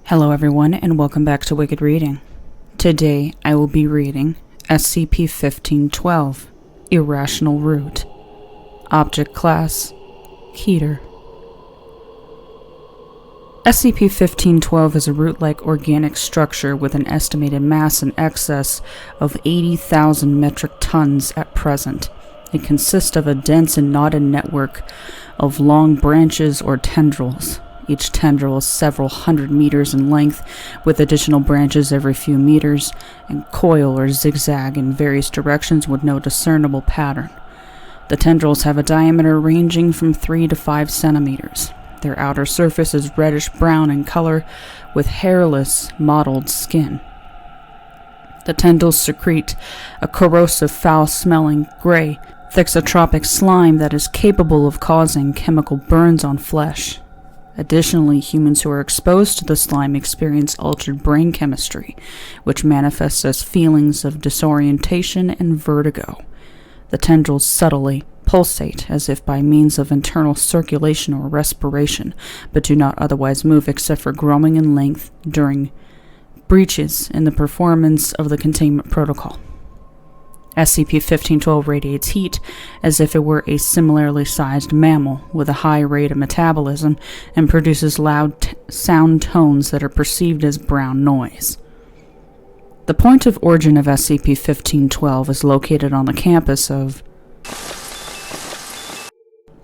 Hello everyone and welcome back to Wicked Reading. Today I will be reading SCP-1512, Irrational Root. Object Class, Keter. SCP-1512 is a root-like organic structure with an estimated mass in excess of 80,000 metric tons at present. It consists of a dense and knotted network of long branches or tendrils. Each tendril is several hundred meters in length, with additional branches every few meters, and coil or zigzag in various directions with no discernible pattern. The tendrils have a diameter ranging from 3 to 5 centimeters. Their outer surface is reddish-brown in color, with hairless, mottled skin. The tendrils secrete a corrosive, foul-smelling, gray, thixotropic slime that is capable of causing chemical burns on flesh. Additionally, humans who are exposed to the slime experience altered brain chemistry, which manifests as feelings of disorientation and vertigo. The tendrils subtly pulsate as if by means of internal circulation or respiration, but do not otherwise move except for growing in length during breaches in the performance of the containment protocol. SCP-1512 radiates heat as if it were a similarly sized mammal with a high rate of metabolism and produces loud sound tones that are perceived as brown noise. The point of origin of SCP-1512 is located on the campus of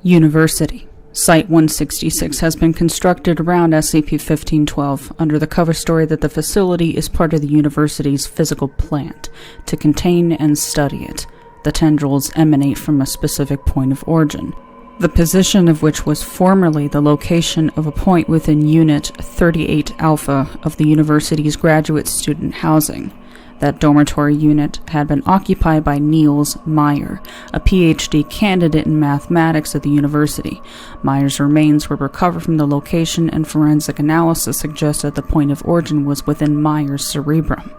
University. Site-166 has been constructed around SCP-1512 under the cover story that the facility is part of the university's physical plant to contain and study it. The tendrils emanate from a specific point of origin, the position of which was formerly the location of a point within Unit 38 Alpha of the university's graduate student housing. That dormitory unit had been occupied by Niels Meyer, a PhD candidate in mathematics at the university. Meyer's remains were recovered from the location, and forensic analysis suggested the point of origin was within Meyer's cerebrum.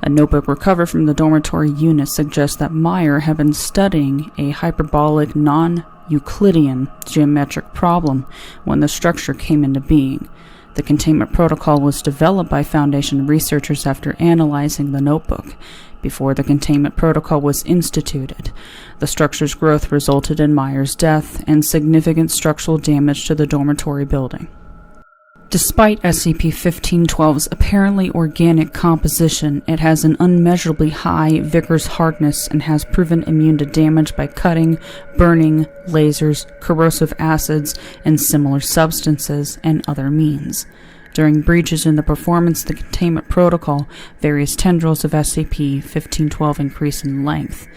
A notebook recovered from the dormitory unit suggests that Meyer had been studying a hyperbolic non-Euclidean geometric problem when the structure came into being. The containment protocol was developed by Foundation researchers after analyzing the notebook. Before the containment protocol was instituted, the structure's growth resulted in Meyer's death and significant structural damage to the dormitory building. Despite SCP-1512's apparently organic composition, it has an unmeasurably high Vickers hardness and has proven immune to damage by cutting, burning, lasers, corrosive acids, and similar substances, and other means. During breaches in the performance of the containment protocol, various tendrils of SCP-1512 increase in length.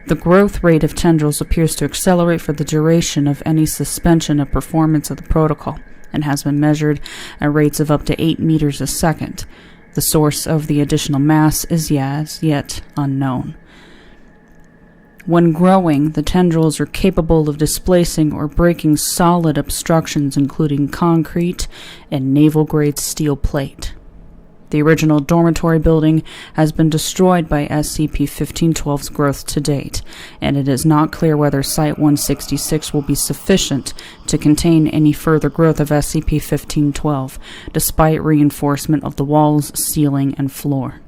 The growth rate of tendrils appears to accelerate for the duration of any suspension of performance of the protocol, and has been measured at rates of up to 8 meters a second. The source of the additional mass is yet unknown. When growing, the tendrils are capable of displacing or breaking solid obstructions including concrete and naval-grade steel plate. The original dormitory building has been destroyed by SCP-1512's growth to date, and it is not clear whether Site-166 will be sufficient to contain any further growth of SCP-1512, despite reinforcement of the walls, ceiling, and floor.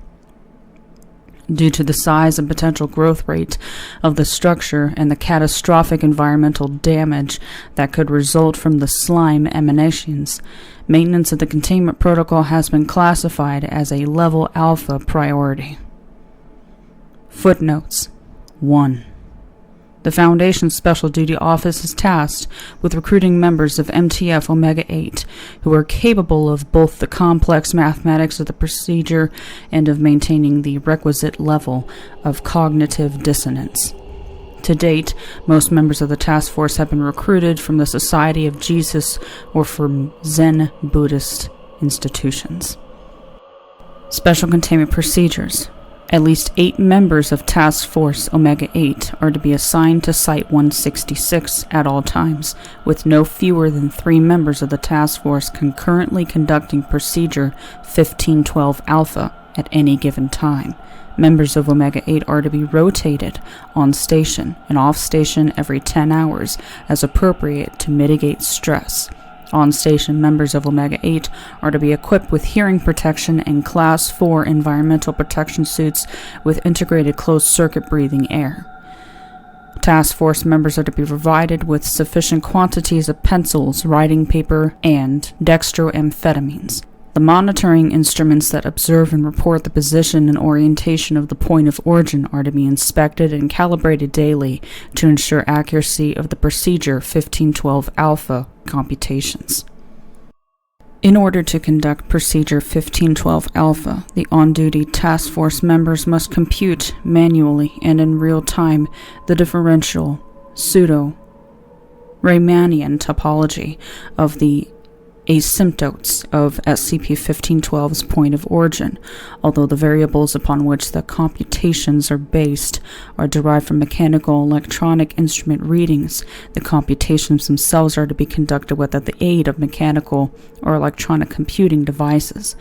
Due to the size and potential growth rate of the structure and the catastrophic environmental damage that could result from the slime emanations, maintenance of the containment protocol has been classified as a Level Alpha priority. Footnotes 1. The Foundation's Special Duty Office is tasked with recruiting members of MTF Omega-8 who are capable of both the complex mathematics of the procedure and of maintaining the requisite level of cognitive dissonance. To date, most members of the task force have been recruited from the Society of Jesus or from Zen Buddhist institutions. Special Containment Procedures. At least 8 members of Task Force Omega-8 are to be assigned to Site-166 at all times, with no fewer than 3 members of the task force concurrently conducting Procedure 1512 Alpha at any given time. Members of Omega-8 are to be rotated on station and off station every 10 hours as appropriate to mitigate stress. On-station members of Omega 8 are to be equipped with hearing protection and Class 4 environmental protection suits with integrated closed-circuit breathing air. Task Force members are to be provided with sufficient quantities of pencils, writing paper, and dextroamphetamines. The monitoring instruments that observe and report the position and orientation of the point of origin are to be inspected and calibrated daily to ensure accuracy of the Procedure 1512 Alpha computations. In order to conduct Procedure 1512 Alpha, the on-duty task force members must compute manually and in real time the differential pseudo-Riemannian topology of the asymptotes of SCP-1512's point of origin, although the variables upon which the computations are based are derived from mechanical electronic instrument readings. The computations themselves are to be conducted without the aid of mechanical or electronic computing devices.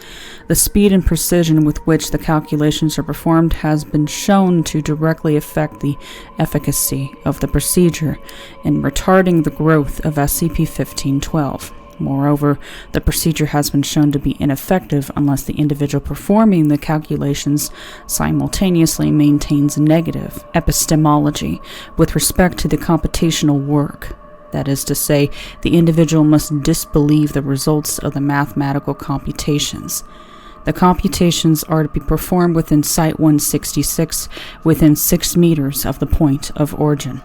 The speed and precision with which the calculations are performed has been shown to directly affect the efficacy of the procedure in retarding the growth of SCP-1512. Moreover, the procedure has been shown to be ineffective unless the individual performing the calculations simultaneously maintains negative epistemology with respect to the computational work. That is to say, the individual must disbelieve the results of the mathematical computations. The computations are to be performed within Site-166 within 6 meters of the point of origin.